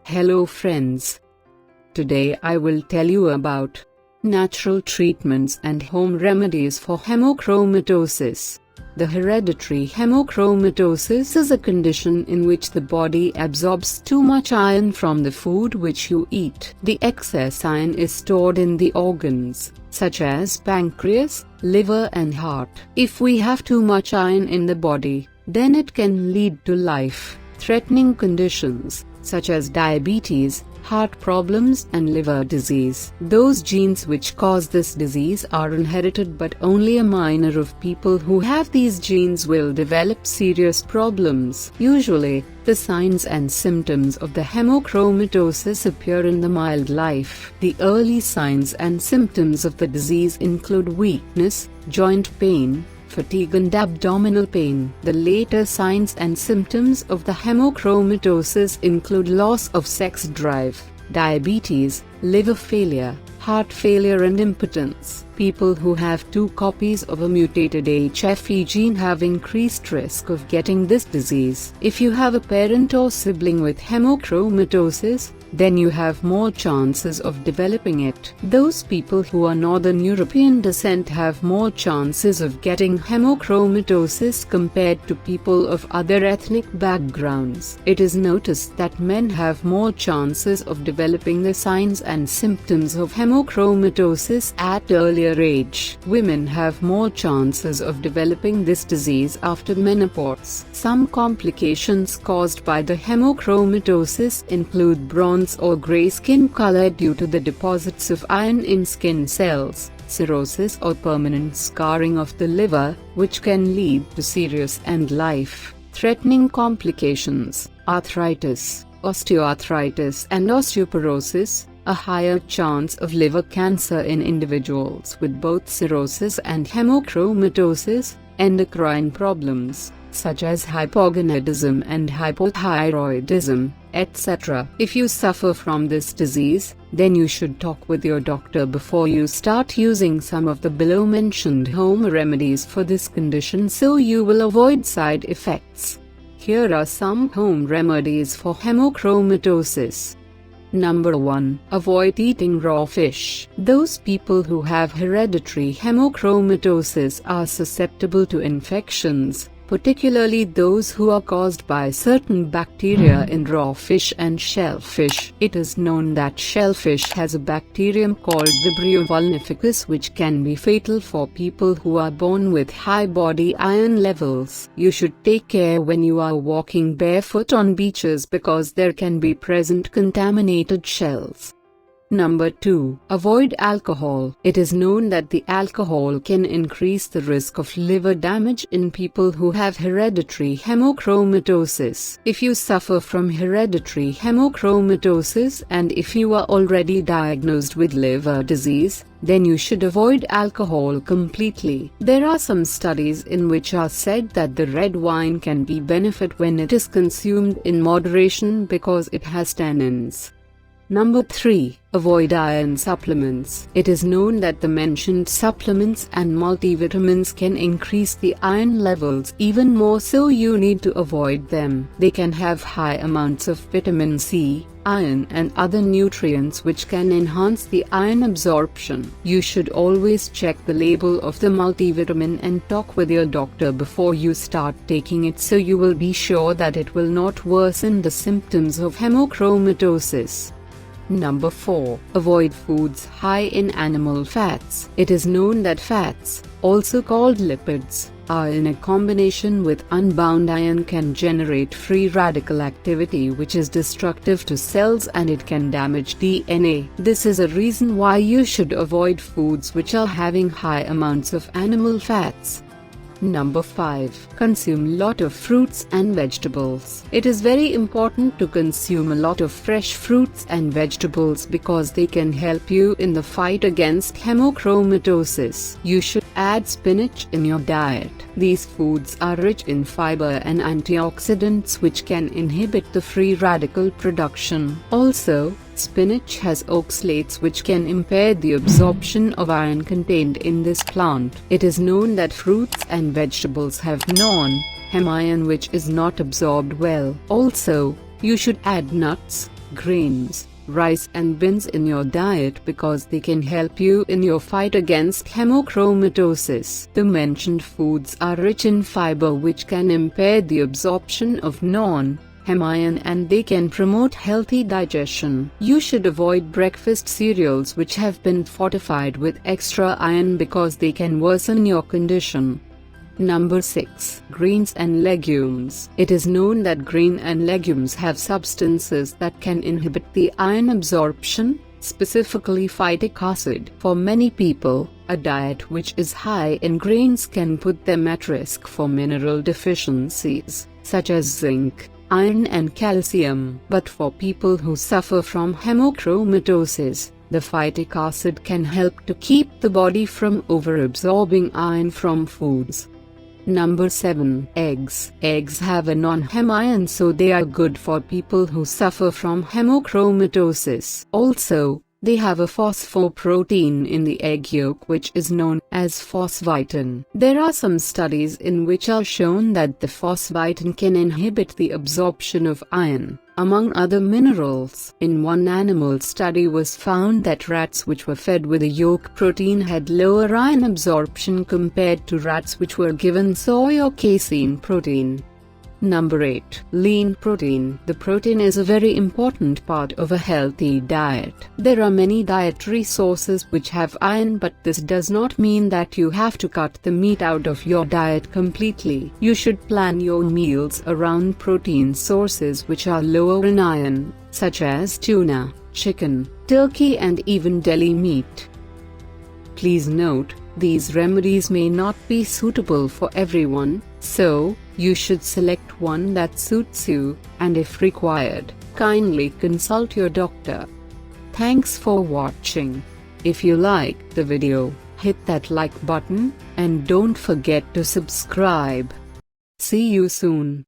Hello friends. Today I will tell you about natural treatments and home remedies for hemochromatosis. The hereditary hemochromatosis is a condition in which the body absorbs too much iron from the food which you eat. The excess iron is stored in the organs, such as pancreas, liver and heart. If we have too much iron in the body, then it can lead to life-threatening conditions, such as diabetes, heart problems and liver disease. Those genes which cause this disease are inherited, but only a minor of people who have these genes will develop serious problems. Usually, the signs and symptoms of the hemochromatosis appear in the mild life. The early signs and symptoms of the disease include weakness, joint pain, fatigue and abdominal pain. The later signs and symptoms of the hemochromatosis include loss of sex drive, diabetes, liver failure, heart failure and impotence. People who have 2 copies of a mutated HFE gene have increased risk of getting this disease. If you have a parent or sibling with hemochromatosis, then you have more chances of developing it. Those people who are Northern European descent have more chances of getting hemochromatosis compared to people of other ethnic backgrounds. It is noticed that men have more chances of developing the signs and symptoms of hemochromatosis at earlier age. Women have more chances of developing this disease after menopause. Some complications caused by the hemochromatosis include bronze or gray skin color due to the deposits of iron in skin cells, cirrhosis or permanent scarring of the liver, which can lead to serious and life-threatening complications, arthritis, osteoarthritis and osteoporosis, a higher chance of liver cancer in individuals with both cirrhosis and hemochromatosis, endocrine problems, such as hypogonadism and hypothyroidism, etc. If you suffer from this disease, then you should talk with your doctor before you start using some of the below-mentioned home remedies for this condition, so you will avoid side effects. Here are some home remedies for hemochromatosis. Number 1. Avoid eating raw fish. Those people who have hereditary hemochromatosis are susceptible to infections, particularly those who are caused by certain bacteria in raw fish and shellfish. It is known that shellfish has a bacterium called Vibrio vulnificus which can be fatal for people who are born with high body iron levels. You should take care when you are walking barefoot on beaches because there can be present contaminated shells. Number 2. Avoid alcohol. It is known that the alcohol can increase the risk of liver damage in people who have hereditary hemochromatosis. If you suffer from hereditary hemochromatosis and if you are already diagnosed with liver disease, then you should avoid alcohol completely. There are some studies in which are said that the red wine can be benefit when it is consumed in moderation because it has tannins. Number 3. Avoid iron supplements. It is known that the mentioned supplements and multivitamins can increase the iron levels even more, so you need to avoid them. They can have high amounts of vitamin C, iron and other nutrients which can enhance the iron absorption. You should always check the label of the multivitamin and talk with your doctor before you start taking it, so you will be sure that it will not worsen the symptoms of hemochromatosis. Number 4. Avoid foods high in animal fats. It is known that fats, also called lipids, are in a combination with unbound iron can generate free radical activity which is destructive to cells and it can damage DNA. This is a reason why you should avoid foods which are having high amounts of animal fats. Number 5. Consume lot of fruits and vegetables. It is very important to consume a lot of fresh fruits and vegetables because they can help you in the fight against hemochromatosis. You should add spinach in your diet. These foods are rich in fiber and antioxidants which can inhibit the free radical production. Also, spinach has oxalates which can impair the absorption of iron contained in this plant. It is known that fruits and vegetables have non-hemion which is not absorbed well. Also, you should add nuts, grains, rice and beans in your diet because they can help you in your fight against hemochromatosis. The mentioned foods are rich in fiber, which can impair the absorption of non-hem iron, and they can promote healthy digestion. You should avoid breakfast cereals which have been fortified with extra iron because they can worsen your condition. Number 6. Greens and legumes. It is known that green and legumes have substances that can inhibit the iron absorption, specifically phytic acid. For many people, a diet which is high in grains can put them at risk for mineral deficiencies, such as zinc, iron and calcium. But for people who suffer from hemochromatosis, the phytic acid can help to keep the body from overabsorbing iron from foods. Number 7. Eggs. Eggs have a non-hem iron, so they are good for people who suffer from hemochromatosis. Also, they have a phosphoprotein in the egg yolk which is known as phosphite. There are some studies in which are shown that the phosphite can inhibit the absorption of iron, among other minerals. In one animal study was found that rats which were fed with a yolk protein had lower iron absorption compared to rats which were given soy or casein protein. Number 8. Lean protein. The protein is a very important part of a healthy diet. There are many dietary sources which have iron, but this does not mean that you have to cut the meat out of your diet completely. You should plan your meals around protein sources which are lower in iron, such as tuna, chicken, turkey and even deli meat. Please note, these remedies may not be suitable for everyone, so you should select one that suits you, and if required, kindly consult your doctor. Thanks for watching. If you liked the video, hit that like button, and don't forget to subscribe. See you soon.